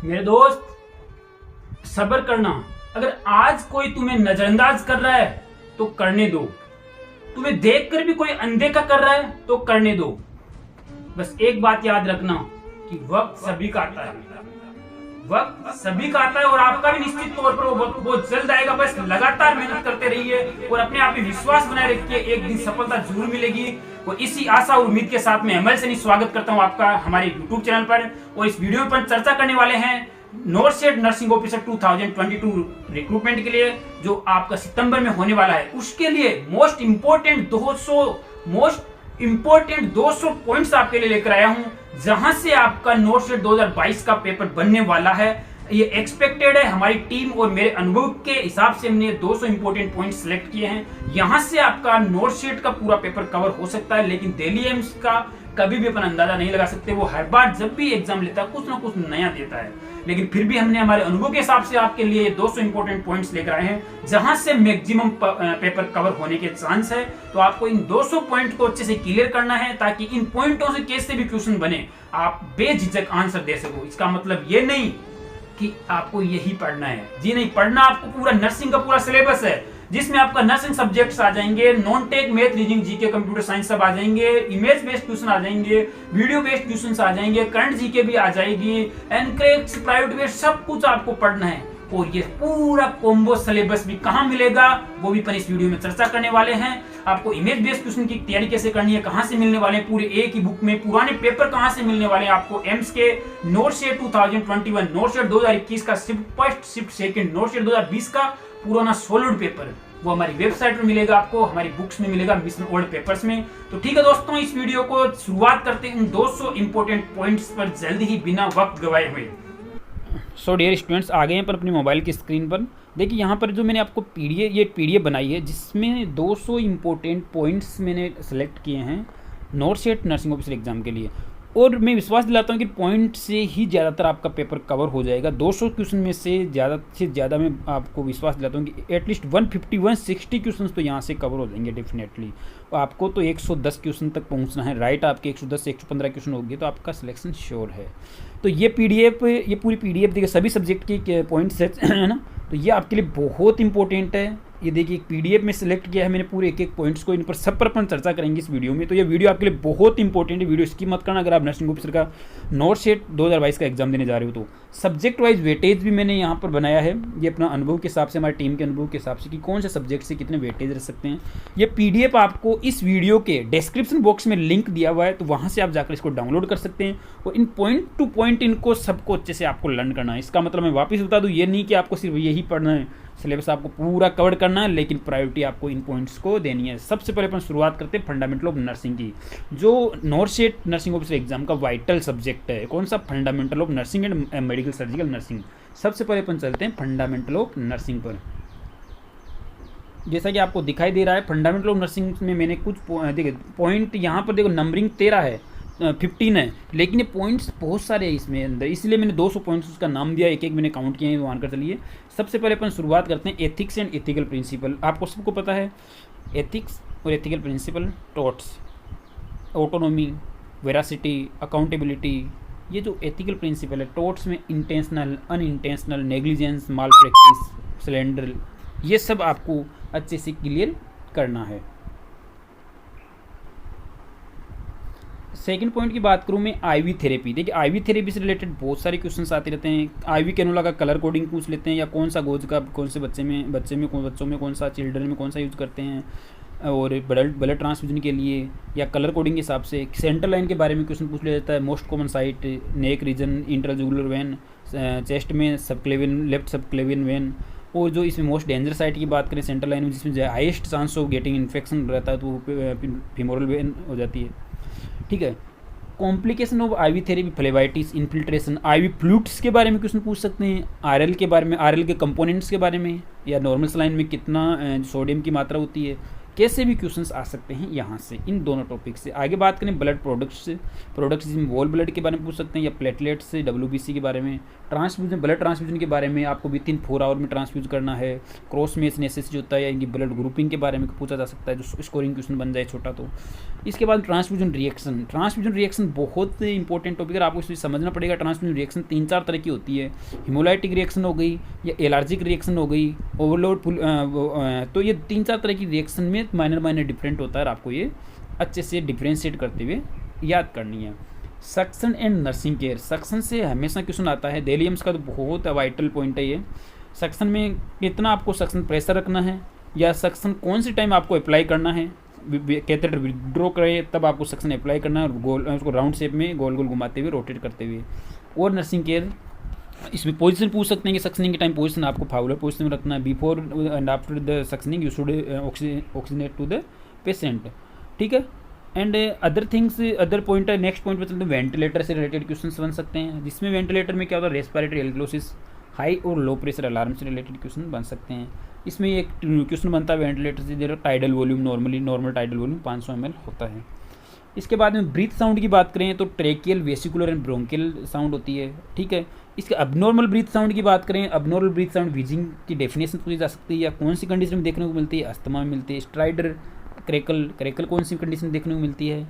मेरे दोस्त सब्र करना। अगर आज कोई तुम्हें नजरअंदाज कर रहा है तो करने दो, तुम्हें देखकर भी कोई अनदेखा कर रहा है तो करने दो। बस एक बात याद रखना कि वक्त सभी का आता है, वक्त सभी का आता है और आपका भी निश्चित तौर पर वो बहुत जल्द आएगा। बस लगातार मेहनत करते रहिए और अपने आप में विश्वास बनाए रखिए, एक दिन सफलता जरूर मिलेगी। और इसी आशा और उम्मीद के साथ मैं अमल सैनी स्वागत करता हूं आपका हमारे यूट्यूब चैनल पर। और इस वीडियो पर चर्चा करने वाले हैं नॉर्सेट नर्सिंग ऑफिसर 2022 रिक्रूटमेंट के लिए, जो आपका सितंबर में होने वाला है। उसके लिए मोस्ट इंपोर्टेंट 200 पॉइंट्स आपके लिए लेकर आया हूं, जहां से आपका नॉर्सेट 2022 का पेपर बनने वाला है। ये एक्सपेक्टेड है, हमारी टीम और मेरे अनुभव के हिसाब से हमने 200 इंपोर्टेंट पॉइंट सिलेक्ट किए हैं। यहां से आपका नॉर्सेट का पूरा पेपर कवर हो सकता है, लेकिन दिल्ली एम्स का कभी भी अपन अंदाजा नहीं लगा सकते। वो हर बार जब भी एग्जाम लेता है कुछ ना कुछ नया देता है, लेकिन फिर भी हमने हमारे अनुभव के हिसाब से आपके लिए 200 इंपोर्टेंट पॉइंट्स लेकर आए हैं, जहां से मैक्सिमम पेपर कवर होने के चांस है। तो आपको इन 200 पॉइंट को अच्छे से क्लियर करना है, ताकि इन पॉइंटों से कैसे भी क्वेश्चन बने आप बेझिझक आंसर दे सको। इसका मतलब ये नहीं कि आपको यही पढ़ना है, जी नहीं, पढ़ना आपको पूरा नर्सिंग का पूरा सिलेबस है, जिसमें आपका नर्सिंग सब्जेक्ट्स आ जाएंगे, non tech, math, reasoning, GK, computer science सब आ जाएंगे, इमेज बेस्ड क्वेश्चन आ जाएंगे, वीडियो बेस्ड क्वेश्चंस आ जाएंगे, करंट जीके भी आ जाएगी, एनक्रेक्स, प्राइवेट बेस्ड, सब कुछ आपको पढ़ना है। और ये पूरा कॉम्बो सिलेबस भी कहां मिलेगा वो भी अपन इस वीडियो में चर्चा करने वाले हैं। आपको इमेज बेस्ड क्वेश्चन की तैयारी कैसे करनी है, कहां से मिलने वाले हैं, पूरे एक ही बुक में पुराने पेपर कहां से मिलने वाले हैं आपको। एम्स के नॉर्सेट 2021, नॉर्सेट 2021 का शिफ्ट फर्स्ट, शिफ्ट सेकंड, नॉर्सेट 2020 का पुराना सॉलिड पेपर वो हमारी वेबसाइट पर मिलेगा, आपको हमारी बुक्स में मिलेगा, मिशन ओल्ड पेपर्स में। तो ठीक है दोस्तों, इस वीडियो को शुरुआत करते हैं 200 इंपोर्टेंट पॉइंट्स पर जल्दी ही, बिना वक्त गवाए हुए। सो डियर स्टूडेंट्स, आ गए हैं पर अपनी मोबाइल की स्क्रीन पर। देखिए यहाँ पर जो मैंने आपको पीडीएफ बनाई है, जिसमें 200 इंपॉर्टेंट पॉइंट्स मैंने सेलेक्ट किए हैं नॉर्सेट नर्सिंग ऑफिसर एग्जाम के लिए। और मैं विश्वास दिलाता हूँ कि पॉइंट से ही ज़्यादातर आपका पेपर कवर हो जाएगा। 200 क्वेश्चन में से ज़्यादा मैं आपको विश्वास दिलाता हूँ कि एटलीस्ट 150-160 क्वेश्चन तो यहाँ से कवर हो जाएंगे डेफिनेटली। आपको तो 110 क्वेश्चन तक पहुँचना है, राइट। आपके 110-115 क्वेश्चन हो गए तो आपका सिलेक्शन श्योर है। तो ये पूरी पीडीएफ देखिए, सभी सब्जेक्ट के पॉइंट सेट्स है ना, तो ये आपके लिए बहुत इंपॉर्टेंट है। ये देखिए, एक पीडीएफ में सिलेक्ट किया है मैंने पूरे एक पॉइंट्स को, इन पर सब पर अपन चर्चा करेंगे इस वीडियो में। तो ये वीडियो आपके लिए बहुत इंपॉर्टेंट है, वीडियो स्किप मत करना अगर आप नर्सिंग ऑफिसर का नॉर्सेट 2022 का एग्जाम देने जा रहे हो तो। सब्जेक्ट वाइज वेटेज भी मैंने यहाँ पर बनाया है, ये अपना अनुभव के हिसाब से, हमारी टीम के अनुभव के हिसाब से कि कौन से सब्जेक्ट से कितने वेटेज रह सकते हैं। ये पीडीएफ आपको इस वीडियो के डिस्क्रिप्शन बॉक्स में लिंक दिया हुआ है, तो वहाँ से आप जाकर इसको डाउनलोड कर सकते हैं। और इन पॉइंट टू पॉइंट इनको सबको अच्छे से आपको लर्न करना है। इसका मतलब मैं वापस बता दूँ, ये नहीं कि आपको सिर्फ यही पढ़ना है, सिलेबस आपको पूरा कवर करना है, लेकिन प्रायोरिटी आपको इन पॉइंट्स को देनी है। सबसे पहले अपन शुरुआत करते हैं फंडामेंटल ऑफ नर्सिंग की, जो नॉर्सेट नर्सिंग ऑफिसर एग्जाम का वाइटल सब्जेक्ट है। कौन सा? Fundamental of nursing and medical surgical nursing. सबसे पहले अपन चलते हैं फंडामेंटल ऑफ नर्सिंग पर। जैसा कि आपको दिखाई दे रहा है, फंडामेंटल ऑफ नर्सिंग में मैंने कुछ देखिए पॉइंट यहाँ पर देखो, नंबरिंग 13 है, 15 है, लेकिन ये पॉइंट्स बहुत सारे हैं इसमें अंदर, इसलिए मैंने 200 पॉइंट्स उसका नाम दिया, एक एक मैंने काउंट किए हैं, वो आनकर चलिए। सबसे पहले अपन शुरुआत करते हैं एथिक्स एंड एथिकल प्रिंसिपल। आपको सबको पता है एथिक्स और ethical principle, torts, autonomy, veracity, accountability. ये जो एथिकल प्रिंसिपल है, टॉट्स में intentional, unintentional, negligence, malpractice, slander, ये सब आपको अच्छे से क्लियर करना है। सेकंड पॉइंट की बात करूं मैं, आईवी थेरेपी। देखिए, आईवी थेरेपी से रिलेटेड बहुत सारे क्वेश्चंस आते रहते हैं। आईवी कैनुला का कलर कोडिंग पूछ लेते हैं, या कौन सा गोज का कौन से बच्चों में कौन सा, चिल्ड्रन में कौन सा यूज़ करते हैं, और ब्लड ट्रांसफ्यूजन के लिए, या कलर कोडिंग के हिसाब से सेंट्रल लाइन के बारे में क्वेश्चन पूछ लिया जाता है। Most common site, neck region, intrajugular vein, chest में सबक्लेवियन, लेफ्ट सबक्लेवियन वेन। और जो इसमें मोस्ट डेंजर साइट की बात करें सेंट्रल लाइन में, जिसमें highest chance of getting infection रहता है, तो वो फीमोरल वेन हो जाती है। ठीक है। Complication of IV therapy, phlebitis, infiltration, IV fluids के बारे में क्वेश्चन पूछ सकते हैं, आरएल के बारे में, आरएल के कंपोनेंट्स के बारे में, या नॉर्मल सलाइन में कितना सोडियम की मात्रा होती है, कैसे भी क्वेश्चंस आ सकते हैं यहाँ से, इन दोनों टॉपिक से। आगे बात करें ब्लड प्रोडक्ट्स जिसमें वोल ब्लड के बारे में पूछ सकते हैं, या प्लेटलेट्स से WBC के बारे में, ट्रांसफ्यूजन ब्लड ट्रांसफ्यूजन के बारे में आपको विद इन 4 आवर में ट्रांसफ्यूज करना है, क्रॉस मैच नेसेसिटी होता है या इनकी ब्लड ग्रुपिंग के बारे में पूछा जा सकता है, जो स्कोरिंग क्वेश्चन बन जाए छोटा तो। इसके बाद ट्रांसफ्यूजन रिएक्शन बहुत इंपॉर्टेंट टॉपिक है, आपको इसे समझना पड़ेगा। ट्रांसफ्यूजन रिएक्शन 3-4 तरह की होती है, हिमोलाइटिक रिएक्शन हो गई या एलर्जिक रिएक्शन हो गई, ओवरलोड, तो ये 3-4 तरह की रिएक्शन में माइनर डिफरेंट होता है, आपको ये अच्छे से डिफ्रेंशिएट करते हुए याद करनी है। Suction and nursing care, suction से हमेशा क्वेश्चन आता है, डेलियम्स का तो बहुत वाइटल पॉइंट है ये। सक्शन में कितना आपको सक्शन प्रेशर रखना है, या सक्शन कौन सी टाइम आपको अप्लाई करना है, कैथेटर विड्रॉ करें तब आपको सक्शन अप्लाई करना है, और गोल उसको राउंड शेप में गोल गोल घुमाते हुए रोटेट करते हुए। और नर्सिंग केयर, इसमें पोजीशन पूछ सकते हैं कि सक्शनिंग के टाइम पोजीशन आपको फाउलर पोजीशन में रखना है, before and after the suctioning you should oxygenate to the patient, ठीक है। And other things, other point है, नेक्स्ट पॉइंट पर चलते हैं, वेंटिलेटर से रिलेटेड क्वेश्चंस बन सकते हैं, जिसमें वेंटिलेटर में क्या होता है, रेस्पिरेटरी एल्गलोसिस, हाई और लो प्रेशर अलार्म से रिलेटेड क्वेश्चन बन सकते हैं। इसमें एक क्वेश्चन बनता है वेंटिलेटर से, जो tidal volume normal tidal volume 500 ml होता है। इसके बाद में ब्रीथ साउंड की बात करें तो tracheal, vesicular and bronchial sound होती है, ठीक है। इसके अबनॉर्मल ब्रीथ साउंड की बात करें, अबनॉर्मल ब्रीथ साउंड व्हीजिंग की डेफिनेशन पूछी जा सकती है, या कौन सी कंडीशन में देखने को मिलती है, अस्थमा में मिलती है, स्ट्राइडर, क्रैकल कौन सी कंडीशन में देखने को मिलती है,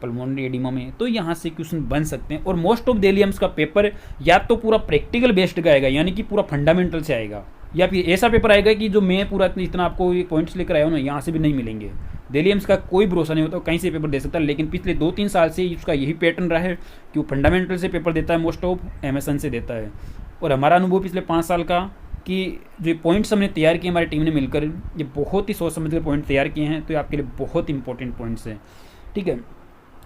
पल्मोनरी एडिमा में। तो यहाँ से क्वेश्चन बन सकते हैं। और मोस्ट ऑफ डेलियम्स का पेपर या तो पूरा प्रैक्टिकल बेस्ड का आएगा, यानी कि पूरा फंडामेंटल से आएगा, या फिर ऐसा पेपर आएगा कि जो मैं पूरा इतना आपको पॉइंट्स लेकर आया हूँ ना, यहाँ से भी नहीं मिलेंगे। डेलियम्स का कोई भरोसा नहीं होता, कहीं से पेपर दे सकता है, लेकिन पिछले 2-3 साल से उसका यही पैटर्न रहा है कि वो फंडामेंटल से पेपर देता है, मोस्ट ऑफ MSN से देता है। और हमारा अनुभव पिछले 5 साल का कि जो पॉइंट्स हमने तैयार किए हमारी टीम ने मिलकर, ये बहुत ही सोच समझ कर पॉइंट तैयार किए हैं, तो ये आपके लिए बहुत इंपॉर्टेंट पॉइंट्स हैं, ठीक है।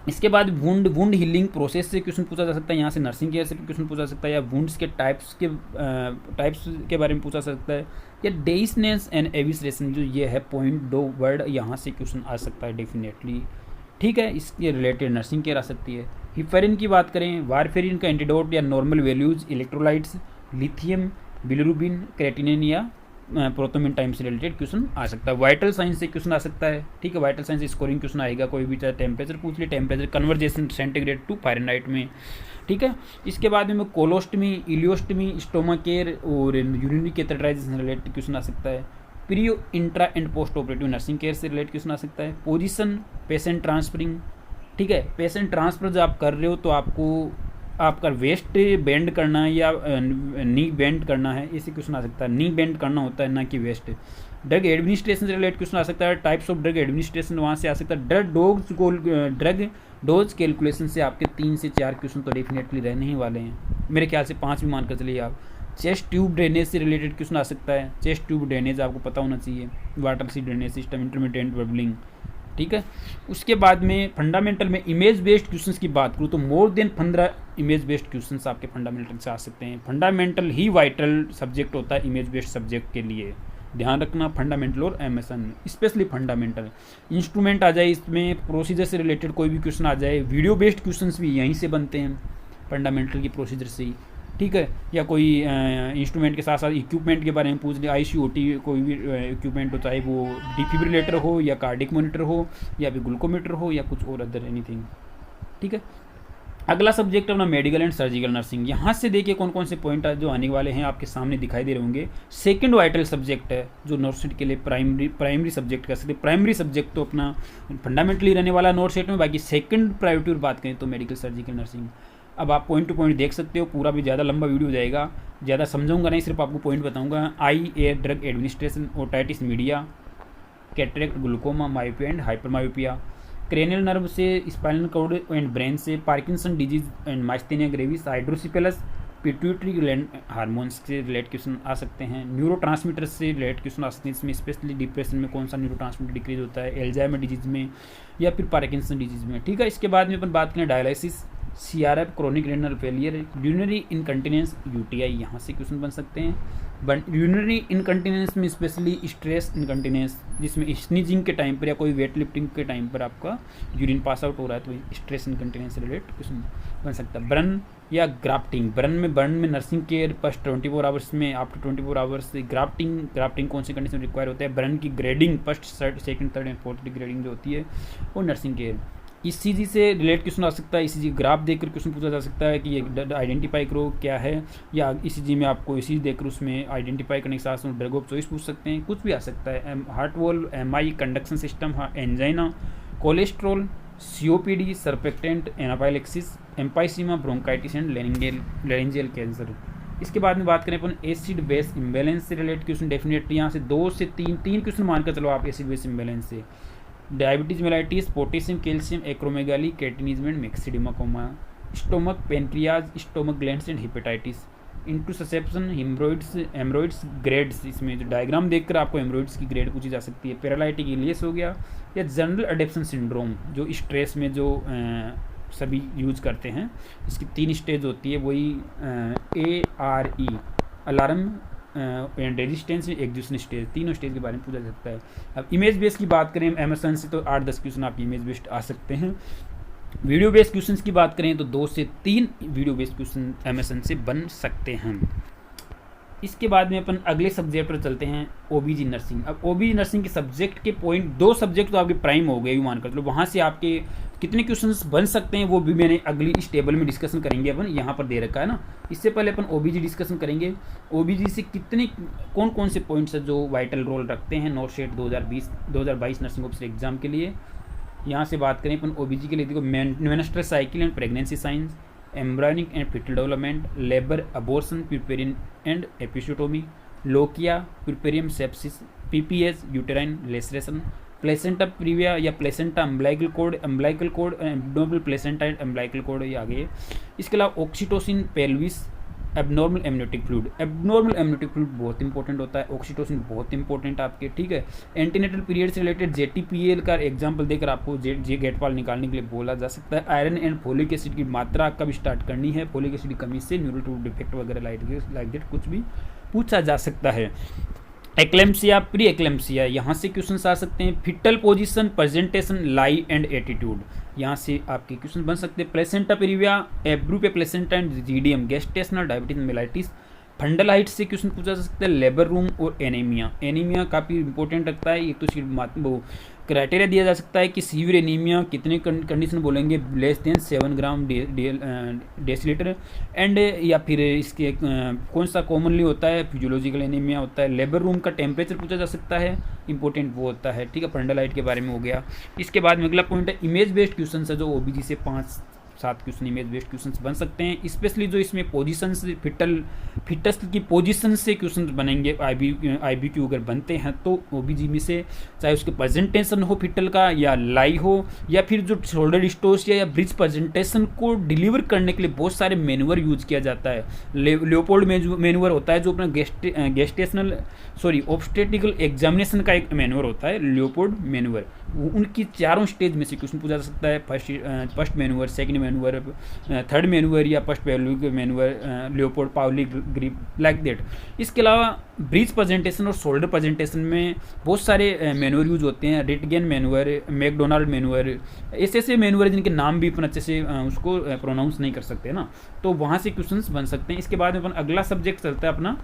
इसके बाद वुंड हीलिंग प्रोसेस से क्वेश्चन पूछा जा सकता है, यहाँ से नर्सिंग केयर से क्वेश्चन पूछा जा सकता है, या वुंड्स के टाइप्स के बारे में पूछा जा सकता है, या डेइसनेस एंड एविसरेशन, जो ये है पॉइंट 2 वर्ड, यहाँ से क्वेश्चन आ सकता है डेफिनेटली, ठीक है। इसके रिलेटेड नर्सिंग केयर आ सकती है। हिपेरिन की बात करें, वारफेरिन का एंटीडोट या normal values, electrolytes, lithium, bilirubin, creatinine या प्रोटोमिन टाइम से रिलेटेड क्वेश्चन आ सकता है। वाइटल साइंस से क्वेश्चन आ सकता है, ठीक है। वाइटल साइंस स्कोरिंग क्वेश्चन आएगा, कोई भी चाहे टेम्परेचर पूछ ले, temperature conversion centigrade to Fahrenheit में, ठीक है। इसके बाद में कोलोस्टमी, इलियोस्टमी, स्टोमक केयर और यूरिनरी कैथेटराइजेशन से रिलेटेड क्वेश्चन आ सकता है। Pre, intra and post operative nursing care से रिलेटेड क्वेश्चन आ सकता है। पोजीशन, पेशेंट ट्रांसफरिंग, ठीक है। पेशेंट ट्रांसफर जब आप कर रहे हो तो आपको आपका वेस्ट बेंड करना है या नी बेंड करना है, ऐसे क्वेश्चन आ सकता है। नी बेंड करना होता है ना कि वेस्ट। ड्रग एडमिनिस्ट्रेशन से रिलेटेड क्वेश्चन आ सकता है। टाइप्स ऑफ ड्रग एडमिनिस्ट्रेशन वहाँ से आ सकता है। ड्रग डोज कैलकुलेशन से आपके 3 से 4 क्वेश्चन तो डेफिनेटली रहने ही वाले हैं, मेरे ख्याल से 5 भी मान कर चलिए आप। चेस्ट ट्यूब ड्रेनेज से रिलेटेड क्वेश्चन आ सकता है। चेस्ट ट्यूब ड्रेनेज आपको पता होना चाहिए, वाटर सी ड्रेनेज सिस्टम, इंटरमीडिएट बबलिंग, ठीक है। उसके बाद में फंडामेंटल में इमेज बेस्ड क्वेश्चंस की बात करूँ तो more than 15 image based questions आपके फंडामेंटल से आ सकते हैं। फंडामेंटल ही वाइटल सब्जेक्ट होता है इमेज बेस्ड सब्जेक्ट के लिए, ध्यान रखना। फंडामेंटल और MSN स्पेशली फंडामेंटल। इंस्ट्रूमेंट आ जाए, इसमें प्रोसीजर से रिलेटेड कोई भी क्वेश्चन आ जाए। वीडियो बेस्ड क्वेश्चंस भी यहीं से बनते हैं, फंडामेंटल की प्रोसीजर से ही, ठीक है। या कोई इंस्ट्रूमेंट के साथ साथ इक्विपमेंट के बारे में पूछ लिया, ICOT कोई भी इक्विपमेंट हो, चाहे वो डिफिब्रिलेटर हो या कार्डिक मॉनिटर हो या फिर ग्लूकोमीटर हो या कुछ और अदर एनीथिंग, ठीक है। अगला सब्जेक्ट अपना मेडिकल एंड सर्जिकल नर्सिंग। यहाँ से देखिए कौन कौन से पॉइंट जो आने वाले हैं आपके सामने दिखाई दे रहे होंगे। सेकंड वाइटल सब्जेक्ट है जो नॉर्थ के लिए प्राइमरी सब्जेक्ट कह सकते हैं। प्राइमरी सब्जेक्ट तो अपना फंडामेंटली रहने वाला नॉर्थ सेट में, बाकी सेकंड प्रायोरिटी पर बात करें तो मेडिकल सर्जिकल नर्सिंग। अब आप पॉइंट टू पॉइंट देख सकते हो, पूरा भी ज़्यादा लंबा वीडियो हो जाएगा, ज़्यादा समझाऊंगा नहीं, सिर्फ आपको पॉइंट बताऊंगा। Eye ear drug administration, otitis media, cataract, glaucoma, myopia and hypermyopia. Cranial nerve से, स्पाइनल कॉर्ड एंड ब्रेन से, Parkinson disease and myasthenia gravis, hydrocephalus, pituitary gland hormones से रिलेटेड क्वेश्चन आ सकते हैं। न्यूरोट्रांसमीटर से रिलेटेड क्वेश्चन आ सकते हैं, इसमें स्पेशली डिप्रेशन में कौन सा न्यूरोट्रांसमीटर डिक्रीज होता है, एल्जाइमर डिजीज में या फिर पार्किंसन डिजीज में, ठीक है। इसके बाद में अपन बात करें dialysis, CRF, chronic renal failure, urinary incontinence, UTI, यहाँ से क्वेश्चन बन सकते हैं। यूरिनरी इनकंटिनेंस में स्पेशली स्ट्रेस इनकंटिनेंस, जिसमें स्नीजिंग के टाइम पर या कोई वेट लिफ्टिंग के टाइम पर आपका यूरिन पास आउट हो रहा है तो स्ट्रेस इनकंटिनेंस से रिलेट क्वेश्चन बन सकता है। बर्न या ग्राफ्टिंग, बर्न में नर्सिंग केयर फर्स्ट 24 आवर्स में, आफ्टर 24 आवर्स ग्राफ्टिंग कौन सी कंडीशन रिक्वायर होता है। बर्न की grading first second third and fourth grading जो होती है वो नर्सिंग केयर। ईसीजी से रिलेट क्वेश्चन आ सकता है, ईसीजी ग्राफ देखकर क्वेश्चन पूछा जा सकता है कि ये आइडेंटिफाई करो क्या है, या ईसीजी में आपको ईसीजी देखकर उसमें आइडेंटिफाई करने के साथ साथ ड्रग ऑफ चॉइस पूछ सकते हैं, कुछ भी आ सकता है। Heart valve, MI, conduction system, angina, cholesterol, COPD, surfactant, anaphylaxis, emphysema, bronchitis and laryngeal cancer. इसके बाद में बात करें अपन एसिड बेस इम्बैलेंस से रिलेटेड क्वेश्चन, डेफिनेटली यहाँ से 2 से 3 क्वेश्चन मानकर चलो आप एसिड बेस इम्बैलेंस से। Diabetes mellitus, potassium, calcium, acromegaly, cretinism and myxoedema coma, stomach, pancreas, stomach glands and hepatitis, intussusception, haemorrhoids grades, इसमें जो डायग्राम देखकर आपको हेमरोइड्स की ग्रेड पूछी जा सकती है। पैरालाइटिक इलियस हो गया, या जनरल एडेप्शन सिंड्रोम जो स्ट्रेस में जो सभी यूज करते हैं, इसकी 3 स्टेज होती है, वही ARE alarm and resistance, execution stage, तीनों स्टेज के बारे में पूछा जा सकता है। अब इमेज बेस की बात करें एमएसएन से तो 8-10 क्वेश्चन आप इमेज बेस्ड आ सकते हैं। वीडियो बेस्ड क्वेश्चंस की बात करें तो 2 से 3 वीडियो बेस्ड क्वेश्चन एमएसएन से बन सकते हैं। इसके बाद में अपन अगले सब्जेक्ट पर चलते हैं, ओबीजी नर्सिंग। अब ओबीजी नर्सिंग के सब्जेक्ट के पॉइंट 2 सब्जेक्ट तो आपके प्राइम हो गए मान कर, तो वहाँ से आपके कितने क्वेश्चंस बन सकते हैं वो भी मैंने अगली इस टेबल में डिस्कशन करेंगे। अपन यहाँ पर दे रखा है ना, इससे पहले अपन ओबीजी डिस्कशन करेंगे। ओबीजी से कितने कौन से पॉइंट्स है जो वाइटल रोल रखते हैं नॉर्सेट 2022 नर्सिंग ऑफिसर एग्जाम के लिए। यहाँ से बात करें अपन ओबीजी के लिए, देखो menstrual cycle and pregnancy science, embryonic and foetal development, labour, abortion, puerperium and episiotomy, lochia, puerperium sepsis, PPS, uterine laceration, placenta previa या placenta umbilical cord, abnormal placenta and umbilical cord, ये आगे है। इसके अलावा oxytocin, pelvis, abnormal amniotic fluid. Abnormal amniotic fluid बहुत important होता है, oxytocin बहुत इंपॉर्टेंट आपके, ठीक है। एंटीनेटल पीरियड से रिलेटेड जेटीपीएल का एग्जांपल देकर आपको जे गेटपाल निकालने के लिए बोला जा सकता है। आयरन एंड फोलिक एसिड की मात्रा कब स्टार्ट करनी है, फोलिक एसिड की कमी से न्यूरोट्यूब डिफेक्ट वगैरह लाइक दैट कुछ भी पूछा जा सकता है। एक्लेम्सिया, प्री एक्लेम्सिया, यहाँ से क्वेश्चन आ सकते हैं। Foetal position, presentation, lie and attitude, यहाँ से आपके क्वेश्चन बन सकते हैं। Placenta previa, abruptio placenta and GDM, gestational diabetes mellitus, fundal height से क्वेश्चन पूछा जा सकता है। लेबर रूम और एनीमिया काफ़ी इंपॉर्टेंट रखता है, एक तो वो क्राइटेरिया दिया जा सकता है कि सीवियर एनीमिया कितने कंडीशन बोलेंगे, less than 7 gram decilitre and, या फिर इसके कौन सा कॉमनली होता है, फिजियोलॉजिकल एनीमिया होता है। लेबर रूम का टेम्परेचर पूछा जा सकता है, इंपॉर्टेंट वो होता है, ठीक है। फंडल हाइट के बारे में हो गया। इसके बाद में अगला पॉइंट है इमेज बेस्ड क्वेश्चन है, जो ओबीजी से 5-7 क्वेश्चन इमेज बेस्ड क्वेश्चंस बन सकते हैं, स्पेशली जो इसमें पोजीशन से फिटस की पोजीशन से क्वेश्चन बनेंगे। आईबीक्यू अगर बनते हैं तो ओबीजी में से, चाहे उसके प्रेजेंटेशन हो फिटल का, या लाई हो, या फिर जो शोल्डर डिस्टोसिया या ब्रिज प्रेजेंटेशन को डिलीवर करने के लिए बहुत सारे मैनुअर यूज किया जाता है। लियोपोल्ड मैनुअर होता है जो अपना ऑब्स्टेटिकल एग्जामिनेशन का एक मैनुअर होता है, लियोपोल्ड मैनुअर। उनकी 4 स्टेज में से क्वेश्चन पूछा जा सकता है, first manoeuvre, second manoeuvre, third manoeuvre, या first manoeuvre, Leopold, Pawlik, grip, like that. इसके अलावा ब्रिज प्रेजेंटेशन और शोल्डर प्रेजेंटेशन में बहुत सारे मैनुअर यूज होते हैं, रिटगेन मैनुअर, मैकडोनाल्ड मैनुअर, ऐसे मैनुअर जिनके नाम भी अपन अच्छे से उसको प्रोनाउंस नहीं कर सकते ना, तो वहाँ से क्वेश्चंस बन सकते हैं। इसके बाद में अपन अगला सब्जेक्ट चलता है अपना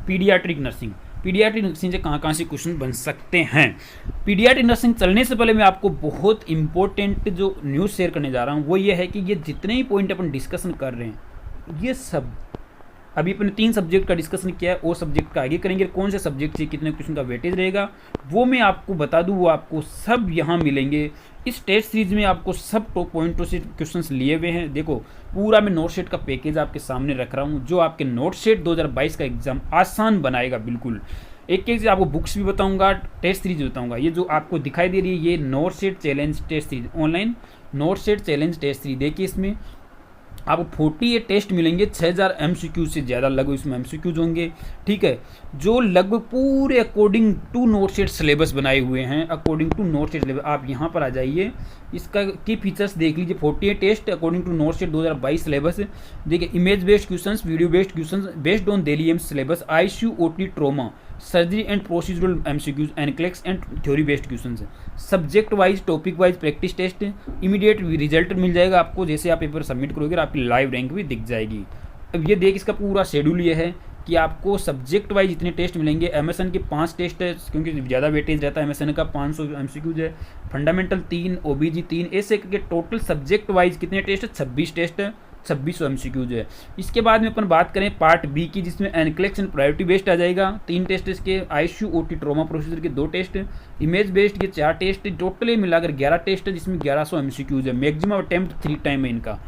पीडियाट्रिक नर्सिंग। पीडियाट्रिक नर्सिंग से कहाँ से क्वेश्चन बन सकते हैं। पीडियाट्रिक नर्सिंग चलने से पहले मैं आपको बहुत इंपॉर्टेंट जो न्यूज़ शेयर करने जा रहा हूँ वो ये है कि ये जितने ही पॉइंट अपन डिस्कशन कर रहे हैं, ये सब अभी अपने 3 सब्जेक्ट का डिस्कशन किया है, वो सब्जेक्ट का आगे करेंगे। कौन से सब्जेक्ट से कितने क्वेश्चन का वेटेज रहेगा वो मैं आपको बता दूँ, वो आपको सब यहाँ मिलेंगे। इस टेस्ट सीरीज में आपको सब टॉप पॉइंटों से क्वेश्चंस लिए हुए हैं। देखो पूरा मैं नोट सेट का पैकेज आपके सामने रख रहा हूँ, जो आपके नोट सेट 2022 का एग्जाम आसान बनाएगा बिल्कुल। एक एक से आपको बुक्स भी बताऊंगा, टेस्ट सीरीज बताऊंगा। ये जो आपको दिखाई दे रही है ये note set challenge test series, online note set challenge test series. देखिए इसमें आपको 48 टेस्ट मिलेंगे, 6000 MCQ से ज़्यादा लगभग इसमें MCQs होंगे, ठीक है, जो लगभग पूरे according to note set syllabus बनाए हुए हैं, according to note set syllabus. आप यहाँ पर आ जाइए, इसका की फीचर्स देख लीजिए। 48 test according to not set 2022 syllabus. देखिए, image based questions, video based questions based on Delhi AIIMS syllabus, ICU OT trauma, surgery and procedural MCQs, NCLEX and theory based questions, subject wise topic wise practice test, immediate result मिल जाएगा आपको जैसे आप paper submit करोगे, आपकी live rank भी दिख जाएगी। अब ये देख, इसका पूरा शेड्यूल ये है कि आपको सब्जेक्ट वाइज इतने टेस्ट मिलेंगे। MSN के 5 टेस्ट है, क्योंकि ज़्यादा वेटेज रहता है MSN का, 500 MCQs है, फंडामेंटल 3, OBG 3, ऐसे करके टोटल सब्जेक्ट वाइज कितने टेस्ट है, 26 टेस्ट है, 2600 MCQs है। इसके बाद में अपन बात करें पार्ट बी की, जिसमें एनक्लेक्स एंड प्रायोरिटी बेस्ड आ जाएगा, 3 टेस्ट इसके, ICU OT ट्रोमा प्रोसीजर के 2 टेस्ट, इमेज बेस्ड के 4 टेस्ट, टोटली मिलाकर 11 टेस्ट है, जिसमें 1100 MCQs है। मैक्सिमम अटेम्प्ट 3 टाइम है इनका,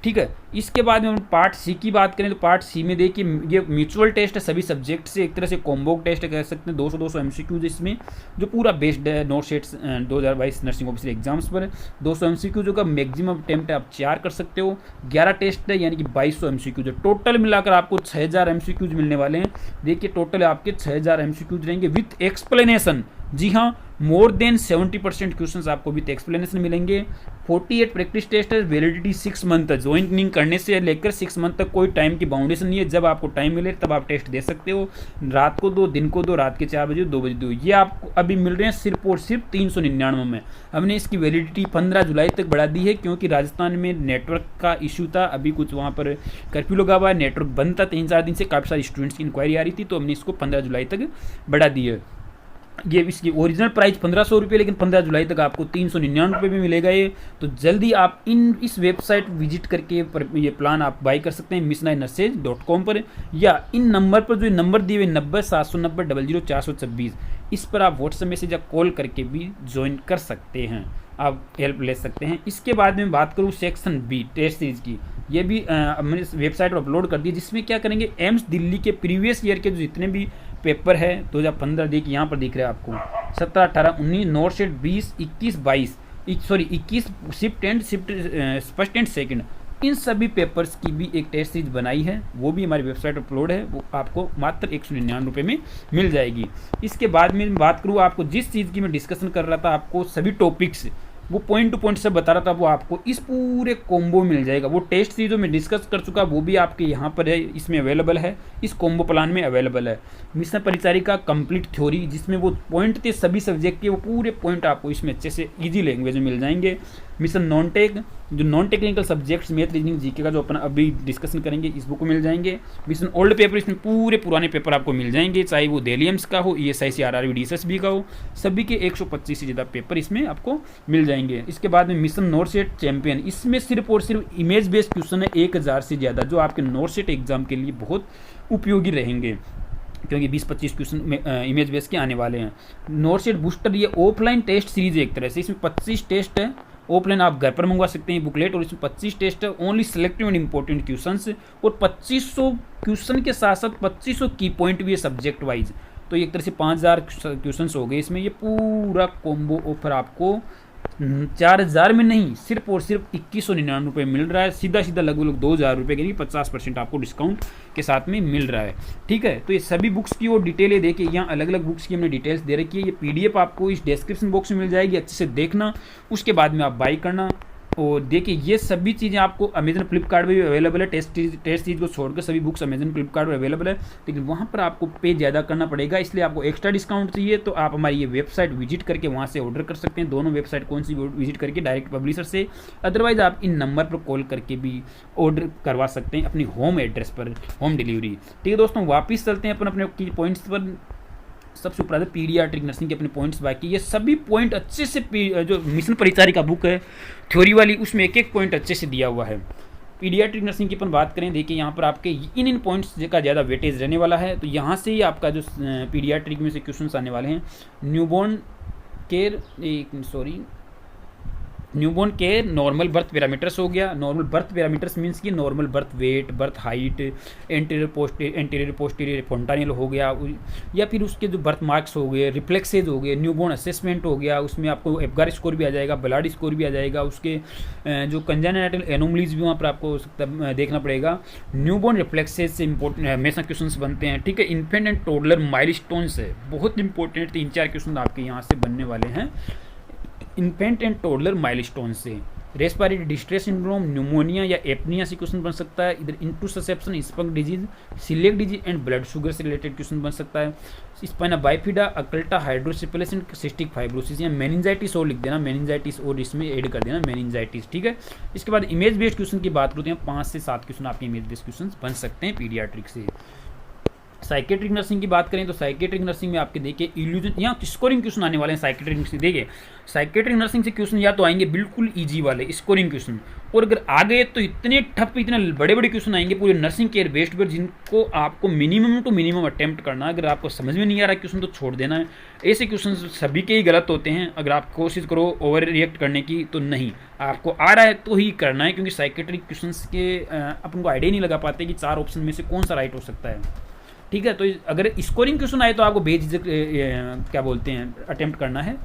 ठीक है। इसके बाद में हम पार्ट सी की बात करें तो पार्ट सी में देखिए, ये म्यूचुअल टेस्ट है सभी सब्जेक्ट से, एक तरह से कॉम्बो टेस्ट कह सकते हैं, 200 MCQs इसमें, जो पूरा बेस्ड है note sets 2022 nursing officer exams पर। 200 MCQs का मैक्सिमम अटेम्प्ट आप 4 कर सकते हो, 11 टेस्ट है यानी कि 2200 MCQs है। टोटल मिलाकर आपको 6000 MCQs मिलने वाले हैं। देखिए, टोटल आपके 6000 MCQs रहेंगे विथ एक्सप्लेनेशन। जी हाँ, मोर देन 70% क्वेश्चंस आपको विथ एक्सप्लेनेशन मिलेंगे। 48 प्रैक्टिस टेस्ट है, वैलिडिटी 6 मंथ तक, ज्वाइनिंग करने से लेकर 6 मंथ तक कोई टाइम की बाउंडेशन नहीं है। जब आपको टाइम मिले तब आप टेस्ट दे सकते हो, रात को दो, दिन को दो, रात के 4 बजे 2 बजे 2। ये आपको अभी मिल रहे हैं सिर्फ और सिर्फ 399 में। हमने इसकी वैलिडिटी 15 जुलाई तक बढ़ा दी है, क्योंकि राजस्थान में नेटवर्क का इशू था, अभी कुछ वहाँ पर कर्फ्यू लगा हुआ है, नेटवर्क बंद था 3-4 दिन से, काफ़ी सारी स्टूडेंट्स की इंक्वायरी आ रही थी, तो हमने इसको 15 जुलाई तक बढ़ा दी है। ये इसकी ओरिजिनल प्राइस 1500 रुपये, लेकिन 15 जुलाई तक आपको 399 रुपये में मिलेगा ये। तो जल्दी आप इस वेबसाइट विजिट करके ये प्लान आप बाई कर सकते हैं missnurses.com पर, या इन नंबर पर जो नंबर दिए हुए 90 790 00426, इस पर आप व्हाट्सएप मैसेज या कॉल करके भी ज्वाइन कर सकते हैं, आप हेल्प ले सकते हैं। इसके बाद में बात करूँ सेक्शन बी टेस्ट सीरीज की, ये भी मैंने इस वेबसाइट पर अपलोड कर दी, जिसमें क्या करेंगे, एम्स दिल्ली के प्रीवियस ईयर के जो जितने भी पेपर है 2015, देखिए यहाँ पर दिख रहा है आपको 17, 18, 19, NORCET 20, 21, 22, sorry 21 shift and shift first and second, इन सभी पेपर्स की भी एक टेस्ट सीरीज बनाई है, वो भी हमारी वेबसाइट पर अपलोड है, वो आपको मात्र 199 रुपये में मिल जाएगी। इसके बाद में बात करूँ, आपको जिस चीज़ की मैं डिस्कशन कर रहा था, आपको सभी टॉपिक्स वो पॉइंट टू पॉइंट से बता रहा था, वो आपको इस पूरे कॉम्बो मिल जाएगा। वो टेस्ट सीरीज जो मैं डिस्कस कर चुका, वो भी आपके यहाँ पर है, इसमें अवेलेबल है, इस कॉम्बो प्लान में अवेलेबल है। मिशन परिचारिका कंप्लीट थ्योरी, जिसमें वो पॉइंट थे सभी सब्जेक्ट के, वो पूरे पॉइंट आपको इसमें अच्छे से ईजी लैंग्वेज में मिल जाएंगे। मिशन नॉन टेक, जो non technical subjects math, reasoning, GK का जो अपन अभी डिस्कशन करेंगे, इस बुक को मिल जाएंगे। मिशन ओल्ड पेपर, इसमें पूरे पुराने पेपर आपको मिल जाएंगे, चाहे वो दिल्ली एम्स का हो, ESIC RRB DSSB का हो, सभी के 125 से ज़्यादा पेपर इसमें आपको मिल जाएंगे। इसके बाद में मिशन नोट सेट चैंपियन, इसमें सिर्फ और सिर्फ इमेज बेस्ड क्वेश्चन है 1000 से ज़्यादा, जो आपके नोट सेट एग्जाम के लिए बहुत उपयोगी रहेंगे, क्योंकि 20-25 क्वेश्चन इमेज बेस के आने वाले हैं। नोट सेट बूस्टर, ये ऑफलाइन टेस्ट सीरीज है एक तरह से, इसमें 25 टेस्ट है, ऑफलाइन आप घर पर मंगवा सकते हैं बुकलेट, और इसमें 25 टेस्ट है, only selective and important questions, और 2500 क्वेश्चन के साथ साथ 2500 की पॉइंट भी है सब्जेक्ट वाइज, तो एक तरह से 5000 क्वेश्चंस हो गए इसमें। ये पूरा कॉम्बो ऑफर आपको 4000 में नहीं, सिर्फ और सिर्फ 2199 रुपये मिल रहा है, सीधा सीधा लगभग 2000 रुपये के लिए 50% आपको डिस्काउंट के साथ में मिल रहा है, ठीक है। तो ये सभी बुक्स की वो डिटेल है, देखिए यहाँ अलग अलग बुक्स की हमने डिटेल्स दे रखी है। ये PDF आपको इस डिस्क्रिप्शन बॉक्स में मिल जाएगी, अच्छे से देखना, उसके बाद में आप बाई करना। और देखिए, ये सभी चीज़ें आपको अमेजन फ्लिपकार्ट में भी अवेलेबल है, टेस्ट सीरीज को छोड़कर सभी बुक्स अमेजन फ्लिपकार्ट में अवेलेबल है, लेकिन वहाँ पर आपको पे ज़्यादा करना पड़ेगा, इसलिए आपको एक्स्ट्रा डिस्काउंट चाहिए तो आप हमारी ये वेबसाइट विजिट करके वहाँ से ऑर्डर कर सकते हैं। दोनों वेबसाइट कौन सी विजिट करके, डायरेक्ट पब्लिशर से, अदरवाइज आप इन नंबर पर कॉल करके भी ऑर्डर करवा सकते हैं अपनी होम एड्रेस पर, होम डिलीवरी। ठीक है दोस्तों, वापस चलते हैं अपने की पॉइंट्स पर। सबसे ऊपर पीडियाट्रिक नर्सिंग के अपने पॉइंट्स बाकी, ये सभी पॉइंट अच्छे से जो मिशन परिचारिका बुक है थ्योरी वाली, उसमें एक एक पॉइंट अच्छे से दिया हुआ है। पीडियाट्रिक नर्सिंग की अपन बात करें, देखिए यहाँ पर आपके इन पॉइंट्स का ज़्यादा वेटेज रहने वाला है, तो यहाँ से ही आपका जो पीडियाट्रिक में से क्वेश्चन आने वाले हैं। न्यूबॉर्न केयर, न्यूबॉर्न के नॉर्मल बर्थ पैरामीटर्स हो गया। नॉर्मल बर्थ पैरामीटर्स मीन्स कि normal birth weight, birth height, anterior posterior fontanelle हो गया, या फिर उसके जो बर्थ मार्क्स हो गए, रिफ्लेक्सेज हो गए, न्यूबॉर्न असेसमेंट हो गया, उसमें आपको एफगार स्कोर भी आ जाएगा, ब्लड स्कोर भी आ जाएगा, उसके जो कंजेनिटल एनोमलीज भी वहाँ पर आपको देखना पड़ेगा। न्यूबॉर्न रिफ्लेक्सेज से इंपॉर्टेंट हमेशा क्वेश्चन बनते हैं, ठीक है। इन्फेंट एंड टोडलर माइलस्टोन्स है, बहुत इंपॉर्टेंट 3-4 क्वेश्चन आपके यहाँ से बनने वाले हैं इन्फेंट एंड टोडलर माइलस्टोन से। रेस्पिरेटरी डिस्ट्रेस सिंड्रोम, न्यूमोनिया या एपनिया से क्वेश्चन बन सकता है। इधर इंटूससेप्शन, स्पंक disease, coeliac disease and blood sugar से रिलेटेड क्वेश्चन बन सकता है। Spina bifida, occulta hydrocephalus and cystic fibrosis या मेनिंजाइटिस और लिख देना, मेनिंजाइटिस और इसमें ऐड कर देना मेनिंजाइटिस, ठीक है। इसके बाद इमेज बेस्ड क्वेश्चन की बात करते हैं, 5 से 7 क्वेश्चन आपके इमेज बेस्ड क्वेश्चन बन सकते हैं पीडियाट्रिक से। साइकेट्रिक नर्सिंग की बात करें तो साइकेट्रिक नर्सिंग में आपके देखिए इल्यूजन, यहाँ स्कोरिंग क्वेश्चन आने वाले हैं साइकेट्रिक नर्सिंग। देखिए साइकेट्रिक नर्सिंग से क्वेश्चन या तो आएंगे बिल्कुल इजी वाले स्कोरिंग क्वेश्चन, और अगर आ गए तो इतने ठप, इतने बड़े बड़े क्वेश्चन आएंगे पूरे नर्सिंग केयर बेस्ड पर, जिनको आपको मिनिमम टू मिनिमम अटेम्प्ट करना है। अगर आपको समझ में नहीं आ रहा क्वेश्चन तो छोड़ देना है। ऐसे क्वेश्चन सभी के ही गलत होते हैं, अगर आप कोशिश करो ओवर रिएक्ट करने की तो नहीं, आपको आ रहा है तो ही करना है, क्योंकि साइकेट्रिक क्वेश्चन के अपन को आइडिया नहीं लगा पाते कि 4 ऑप्शन में से कौन सा राइट हो सकता है, ठीक है। तो अगर स्कोरिंग क्वेश्चन आए तो आपको बेझिझक क्या बोलते हैं अटेम्प्ट करना है।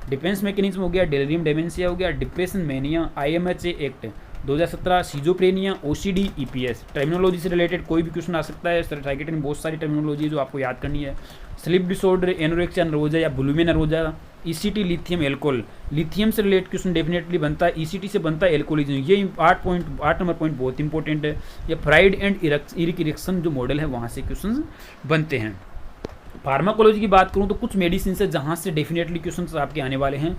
डिफेंस मैकेनिज्म हो गया, डेलिरियम डेमेंशिया हो गया, depression mania, IMHA act 2017, सीजोप्रेनिया, OCD, EPS। Terminology से रिलेटेड कोई भी क्वेश्चन आ सकता है। साइकेट्रिक में बहुत सारी टर्मिनोलॉजी है जो आपको याद करनी है। स्लीप डिसऑर्डर, एनोरेक्सिया नर्वोजा या bulimia nervosa, ECT, lithium alcohol, lithium से रिलेटेड क्वेश्चन डेफिनेटली बनता है, ECT से बनता है एल्कोहलिज्म, ये 8 नंबर पॉइंट बहुत इंपॉर्टेंट है। या फ्राइड एंड इरिक इरेक्शन जो मॉडल है वहाँ से क्वेश्चन बनते हैं। फार्माकोलॉजी की बात करूं तो कुछ मेडिसिन है जहां से डेफिनेटली क्वेश्चंस आपके आने वाले हैं।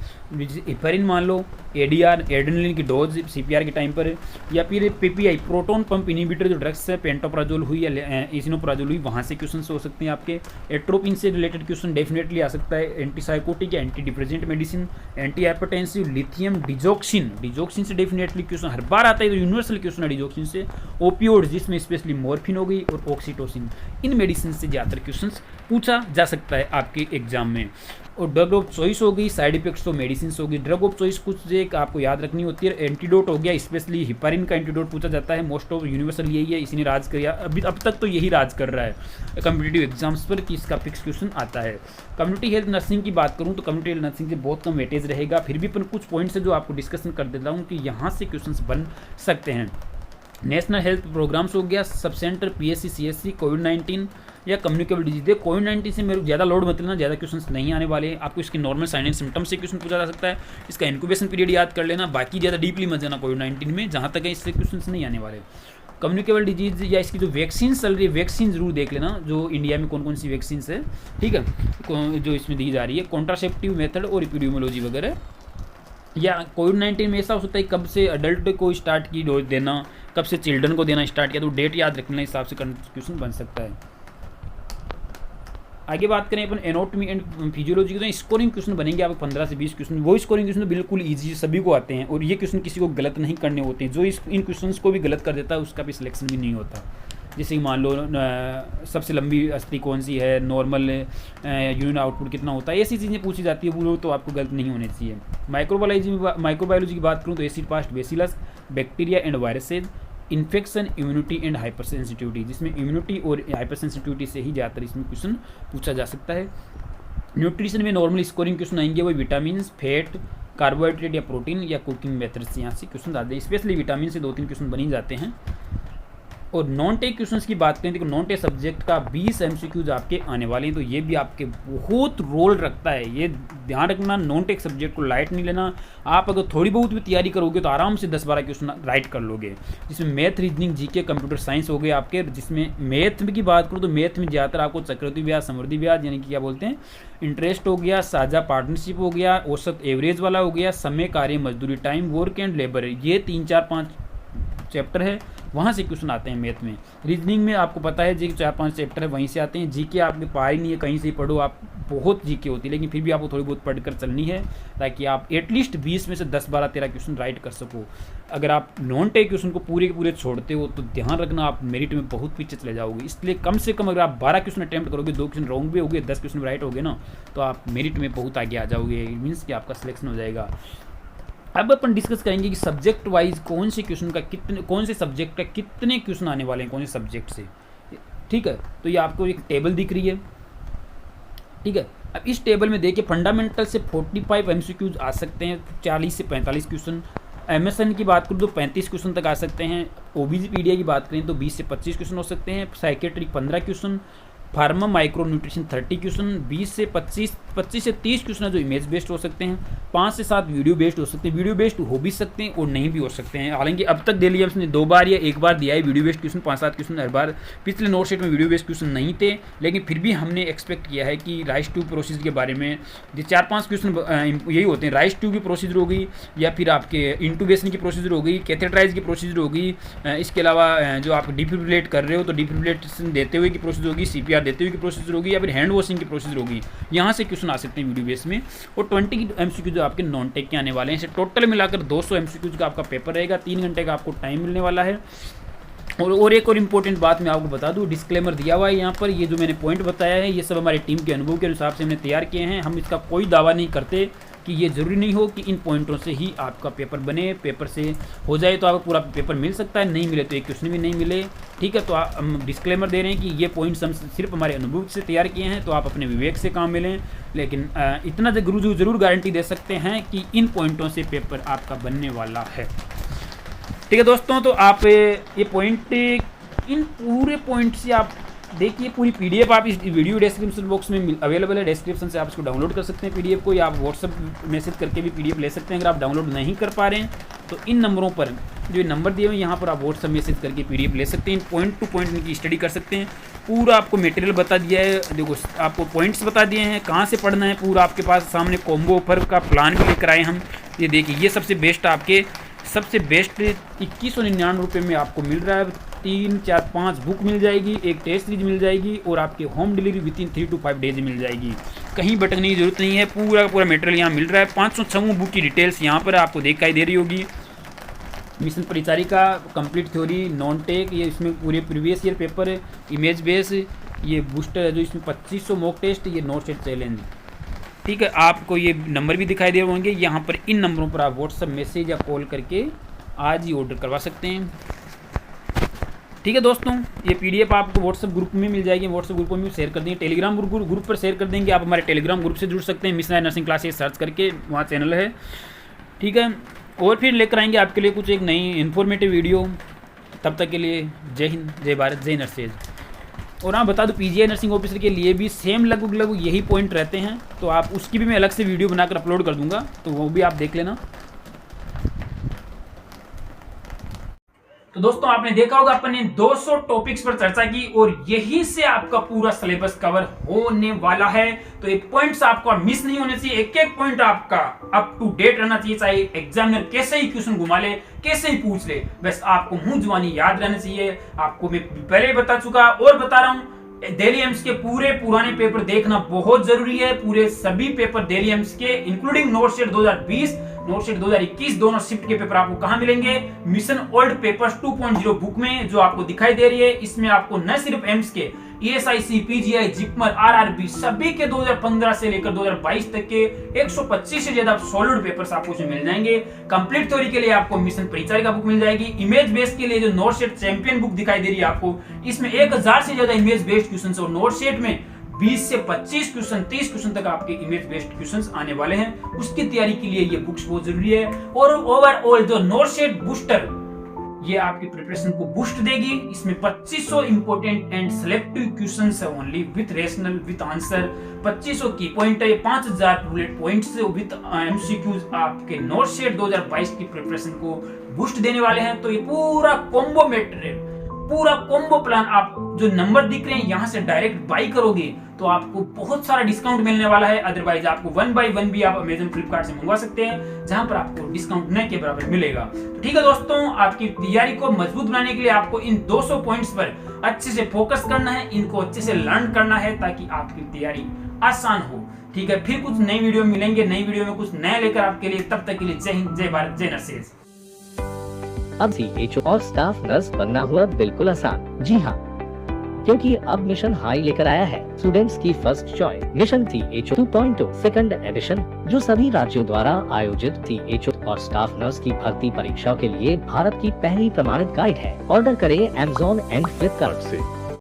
हेपरिन मान लो, ADR एड्रेनलिन की डोज CPR के टाइम पर, या फिर PPI प्रोटोन पंप इनिबिटर जो ड्रग्स है, पेंटोप्राजोल हुई या एसिनोप्राजोल हुई, वहां से क्वेश्चंस हो सकते हैं आपके। एट्रोपिन से रिलेटेड क्वेश्चन डेफिनेटली आ सकता है। एंटीसाइकोटिक या anti depressant medicine, anti hypertensive, lithium, digoxin से डेफिनेटली क्वेश्चन हर बार आता है, तो यूनिवर्सल क्वेश्चन है डिजोक्सिन से। ओपियोइड्स जिसमें स्पेशली मॉर्फिन हो गई और ऑक्सीटोसिन, इन मेडिसिन से ज़्यादातर क्वेश्चन पूछा जा सकता है आपके एग्जाम में। और ड्रग ऑफ चॉइस हो गई, साइड इफेक्ट्स तो मेडिसिन होगी। ड्रग ऑफ चॉइस कुछ एक आपको याद रखनी होती है। एंटीडोट हो गया, स्पेशली हिपारिन का एंटीडोट पूछा जाता है। मोस्ट ऑफ यूनिवर्सल यही है, इसी ने राज किया, अब तक तो यही राज कर रहा है कम्पिटिटिव एग्जाम्स पर कि इसका फिक्स क्वेश्चन आता है। कम्युनिटी हेल्थ नर्सिंग की बात करूँ तो कम्युनिटी हेल्थ नर्सिंग से बहुत कम वेटेज रहेगा, फिर भी अपन कुछ पॉइंट्स है जो आपको डिस्कशन कर देता हूँ कि यहाँ से क्वेश्चन बन सकते हैं। नेशनल हेल्थ प्रोग्राम्स हो गया, सब सेंटर, PSC CSC, कोविड-19 या कम्युनिकेबल डिजीज। कोविड-19 से मेरे ज़्यादा लोड मत लेना, ज़्यादा क्वेश्चंस नहीं आने वाले हैं। आपको इसके नॉर्मल साइन एंड सिम्टम्स से क्वेश्चन पूछा जा सकता है, इसका इंक्यूबेशन पीरियड याद कर लेना, बाकी ज़्यादा डीपली मत जाना कोविड-19 में, जहाँ तक है इससे क्वेश्चन नहीं आने वाले। कम्युनिकेबल डिजीज या इसकी जो वैक्सीन चल रही है, वैक्सीन जरूर देख लेना जो इंडिया में कौन कौन सी वैक्सीन है, ठीक है, जो इसमें दी जा रही है, कॉन्ट्रासेप्टिव मेथड और एपिडेमियोलॉजी वगैरह। या कोविड-19 में ऐसा हो सकता है कब से अडल्ट को स्टार्ट की डोज देना, कब से चिल्ड्रन को देना स्टार्ट किया, तो डेट याद रखने हिसाब से क्वेश्चन बन सकता है। आगे बात करें अपन एनाटॉमी एंड फिजियोलॉजी की, तो स्कोरिंग क्वेश्चन बनेंगे आपको 15 से 20 क्वेश्चन। वो स्कोरिंग क्वेश्चन बिल्कुल ईजी सभी को आते हैं, और ये क्वेश्चन किसी को गलत नहीं करने होते हैं। जो इन क्वेश्चन को भी गलत कर देता है उसका भी सिलेक्शन भी नहीं होता। जैसे कि मान लो सबसे लंबी अस्थि कौन सी है, नॉर्मल यूरिन आउटपुट कितना होता है, ऐसी चीज़ें पूछी जाती है, वो तो आपको गलत नहीं होने चाहिए। माइक्रोबायोलॉजी की बात करूँ तो acid past bacillus, bacteria and viruses, infection, immunity and hyper sensitivity, जिसमें इम्यूनिटी और हाइपर सेंसिटिविटी से ही ज़्यादातर इसमें क्वेश्चन पूछा जा सकता है। न्यूट्रिशन में नॉर्मली स्कोरिंग क्वेश्चन आएंगे, वो विटामिन, फैट, कार्बोहाइड्रेट या प्रोटीन या कुकिंग मेथड से यहाँ से क्वेश्चन आते हैं। स्पेशली विटामिन से 2-3 क्वेश्चन बन ही जाते हैं। और नॉन टेक क्वेश्चंस की बात करें तो नॉन टेक सब्जेक्ट का 20 MCQs आपके आने वाले हैं, तो ये भी आपके बहुत रोल रखता है। ये ध्यान रखना, नॉन टेक सब्जेक्ट को लाइट नहीं लेना। आप अगर थोड़ी बहुत भी तैयारी करोगे तो आराम से 10-12 क्वेश्चन राइट कर लोगे, जिसमें math, reasoning, GK, computer science हो गए आपके। जिसमें मैथ की बात करूँ तो मैथ में ज़्यादातर आपको चक्रवृद्धि ब्याज, समृद्धि ब्याज यानी कि क्या बोलते हैं, इंटरेस्ट हो गया, साझा पार्टनरशिप हो गया, औसत एवरेज वाला हो गया, समय, कार्य, मजदूरी, टाइम, वर्क एंड लेबर, ये 3, 4, 5 चैप्टर है, वहाँ से क्वेश्चन आते हैं मैथ में। रीजनिंग में आपको पता है जी 4-5 चैप्टर है, वहीं से आते हैं। GK आपके पार ही नहीं है, कहीं से ही पढ़ो आप, बहुत GK होती है, लेकिन फिर भी आपको थोड़ी बहुत पढ़कर चलनी है ताकि आप एटलीस्ट 20 में से 10, 12, 13 क्वेश्चन राइट कर सको। अगर आप नॉन टेक क्वेश्चन को पूरे के पूरे छोड़ते हो तो ध्यान रखना आप मेरिट में बहुत पीछे चले जाओगे। इसलिए कम से कम अगर आप 12 क्वेश्चन अटैम्प्ट करोगे, 2 क्वेश्चन रॉन्ग भी हो गए, 10 क्वेश्चन राइट हो गए ना, तो आप मेरिट में बहुत आगे आ जाओगे। मीन्स कि आपका सिलेक्शन हो जाएगा। अब अपन डिस्कस करेंगे कि सब्जेक्ट वाइज कौन से क्वेश्चन का कितने, कौन से सब्जेक्ट का कितने क्वेश्चन आने वाले हैं, कौन से सब्जेक्ट से। ठीक है, तो ये आपको एक टेबल दिख रही है। ठीक है, अब इस टेबल में देखिए फंडामेंटल से 45 एमसीक्यूज आ सकते हैं, 40 से 45 क्वेश्चन। एमएसएन की बात करूँ तो 35 क्वेश्चन तक आ सकते हैं। ओबीसी पीडीआई की बात करें तो 20 से 25 क्वेश्चन हो सकते हैं। Psychiatry 15 question, pharma micro nutrition 30 question, 20 से 25 से 30 क्वेश्चन जो इमेज बेस्ड हो सकते हैं, 5 से 7 वीडियो बेस्ड हो सकते हैं। वीडियो बेस्ड हो भी सकते हैं और नहीं भी हो सकते हैं। हालांकि अब तक डेली एम्स ने 2 बार या 1 बार दिया है वीडियो बेस्ड क्वेश्चन, 5-7 क्वेश्चन हर बार। पिछले नोट सेट में वीडियो बेस्ड क्वेश्चन नहीं थे, लेकिन फिर भी हमने एक्सपेक्ट किया है कि राइस ट्यूब प्रोसीजर के बारे में जो 4-5 क्वेश्चन यही होते हैं। राइस ट्यूब की प्रोसीजर हो गई, या फिर आपके इंटूबेशन की प्रोसीजर हो गई, कैथेटराइज की प्रोसीजर हो गई। इसके अलावा जो आप डिफिब्रिलेट कर रहे हो तो डिफिब्रिलेशन देते हुए की प्रोसीजर होगी, सीपीआर देते हुए की प्रोसीजर होगी, या फिर हैंड वॉशिंग की प्रोसीजर होगी। यहाँ से क्वेश्चन आ सकते हैं वीडियो बेस में। और 20 एमसीक्यू जो आपके नॉन टेक के आने वाले हैं। टोटल मिलाकर 200 एमसीक्यू का आपका पेपर रहेगा। 3 घंटे का आपको टाइम मिलने वाला है। और एक और इम्पोर्टेंट बात मैं आपको बता दूं, डिस्क्लेमर दिया हुआ है यहाँ पर। ये जो मैंने पॉइंट बताया है ये सब हमारी टीम के अनुभव के हिसाब से हमने तैयार किए हैं। हम इसका कोई दावा नहीं करते कि ये ज़रूरी नहीं हो कि इन पॉइंटों से ही आपका पेपर बने। पेपर से हो जाए तो आपको पूरा पेपर मिल सकता है, नहीं मिले तो एक क्वेश्चन भी नहीं मिले। ठीक है, तो हम डिस्क्लेमर दे रहे हैं कि ये पॉइंट्स हम सिर्फ हमारे अनुभव से तैयार किए हैं, तो आप अपने विवेक से काम में लें। लेकिन इतना ज़रूर गारंटी दे सकते हैं कि इन पॉइंटों से पेपर आपका बनने वाला है। ठीक है दोस्तों, तो आप ये पॉइंट, इन पूरे पॉइंट से आप देखिए। पूरी पीडीएफ आप इस वीडियो डिस्क्रिप्शन बॉक्स में अवेलेबल है। डिस्क्रिप्शन से आप इसको डाउनलोड कर सकते हैं पीडीएफ को, या आप व्हाट्सएप मैसेज करके भी पीडीएफ ले सकते हैं। अगर आप डाउनलोड नहीं कर पा रहे हैं तो इन नंबरों पर, जो नंबर दिए हुए हैं यहाँ पर, आप व्हाट्सएप मैसेज करके पीडीएफ ले सकते हैं। पॉइंट टू पॉइंट इनकी स्टडी कर सकते हैं। पूरा आपको मटेरियल बता दिया है, देखो आपको पॉइंट्स बता दिए हैं, कहाँ से पढ़ना है पूरा आपके पास सामने। कॉम्बो ऑफर का प्लान भी लेकर आए हम। ये देखिए, ये सबसे बेस्ट 2199 रुपये में आपको मिल रहा है। 3, 4, 5 बुक मिल जाएगी, एक टेस्ट सीरीज मिल जाएगी, और आपके home delivery within 3 to 5 days मिल जाएगी। कहीं भटकने की जरूरत नहीं है, पूरा का पूरा मटेरियल यहाँ मिल रहा है। 506 बुक की डिटेल्स यहाँ पर आपको दिखाई दे रही होगी। मिशन परिचारिका कंप्लीट थ्योरी, नॉन टेक, ये इसमें पूरे प्रीवियस ईयर पेपर है। इमेज बेस, ये बूस्टर है जो इसमें 2500 मॉक टेस्ट, ये नोट सेट चैलेंज। ठीक है, आपको ये नंबर भी दिखाई दे रहे होंगे यहाँ पर। इन नंबरों पर आप व्हाट्सएप मैसेज या कॉल करके आज ही ऑर्डर करवा सकते हैं। ठीक है दोस्तों, ये पीडीएफ आपको व्हाट्सएप ग्रुप में मिल जाएगी। व्हाट्सएप ग्रुप में शेयर कर देंगे, टेलीग्राम ग्रुप पर शेयर कर देंगे। आप हमारे टेलीग्राम ग्रुप से जुड़ सकते हैं, मिशन नर्सिंग क्लासेस सर्च करके, वहाँ चैनल है। ठीक है, और फिर लेकर आएंगे आपके लिए कुछ एक नई इन्फॉर्मेटिव वीडियो। तब तक के लिए जय हिंद, जय भारत, जय नर्सेज। और हाँ, बता दूं, पीजीआई नर्सिंग ऑफिसर के लिए भी सेम लगभग यही पॉइंट रहते हैं, तो आप उसकी भी मैं अलग से वीडियो बनाकर अपलोड कर दूंगा, तो वो भी आप देख लेना। तो दोस्तों, आपने देखा होगा अपन ने 200 टॉपिक्स पर चर्चा की, और यही से आपका पूरा सिलेबस कवर होने वाला है। तो ये पॉइंट्स आपको मिस नहीं होने चाहिए, एक एक पॉइंट आपका अप टू डेट रहना चाहिए। चाहे एग्जामिनर कैसे ही क्वेश्चन घुमा ले, कैसे ही पूछ ले, बस आपको मुंह जुबानी याद रहना चाहिए। आपको मैं पहले ही बता चुका और बता रहा हूं, दिल्ली एम्स के पूरे पुराने पेपर देखना बहुत जरूरी है। पूरे सभी पेपर दिल्ली एम्स के, including not set 2020, not set 2021, दोनों शिफ्ट के पेपर आपको कहां मिलेंगे? मिशन ओल्ड पेपर्स 2.0 बुक में, जो आपको दिखाई दे रही है। इसमें आपको न सिर्फ एम्स के, ESIC, PGI, जिपमर, RRB सभी के 2015 से लेकर 2022 तक के 125 से ज्यादा सॉलिड पेपर्स आपको इसमें मिल जाएंगे। कंप्लीट थ्योरी के लिए आपको मिशन परिचारिका बुक मिल जाएगी। इमेज बेस्ड के लिए जो नोट सेट चैंपियन बुक दिखाई दे रही है आपको, इसमें 1000 से ज्यादा इमेज बेस्ड क्वेश्चन, और नोट सेट में 20 से 25 क्वेश्चन, 30 क्वेश्चन तक आपके इमेज बेस्ड क्वेश्चंस आने वाले हैं। उसकी तैयारी के लिए ये बुक्स बहुत जरूरी है। और ओवरऑल जो नोट सेट बूस्टर, ये आपकी प्रिपरेशन को बूस्ट देगी। इसमें 2500 इंपोर्टेंट एंड सिलेक्टिव क्वेश्चंस है only, with rational, with answer. 2500 की पॉइंट है, 5000 बुलेट पॉइंट्स विद एमसीक्यूज आपके नोट सेट 2022 की प्रिपरेशन को बूस्ट देने वाले हैं। तो ये पूरा कॉम्बो मटेरियल, पूरा कॉम्बो प्लान, आप जो नंबर दिख रहे हैं यहाँ से डायरेक्ट बाई करोगे तो आपको बहुत सारा डिस्काउंट मिलने वाला है। अदरवाइज आपको 1 by 1 भी आप अमेजन, फ्लिपकार्ट से मंगवा सकते हैं, जहां पर आपको डिस्काउंट न के बराबर मिलेगा। तो ठीक है दोस्तों, आपकी तैयारी को मजबूत बनाने के लिए आपको इन 200 पॉइंट्स पर अच्छे से फोकस करना है, इनको अच्छे से लर्न करना है, ताकि आपकी तैयारी आसान हो। ठीक है, फिर कुछ नई वीडियो मिलेंगे, नई वीडियो में कुछ नया लेकर आपके लिए। तब तक के लिए जय हिंद, जय भारत, जय नर्सेज। अब CHO और स्टाफ नर्स बनना हुआ बिल्कुल आसान। जी हाँ, क्योंकि अब मिशन हाई लेकर आया है स्टूडेंट्स की first choice mission THO 2.0 second edition, जो सभी राज्यों द्वारा आयोजित THO और स्टाफ नर्स की भर्ती परीक्षाओं के लिए भारत की पहली प्रमाणित गाइड है। ऑर्डर करें Amazon एंड फ्लिपकार्ट से।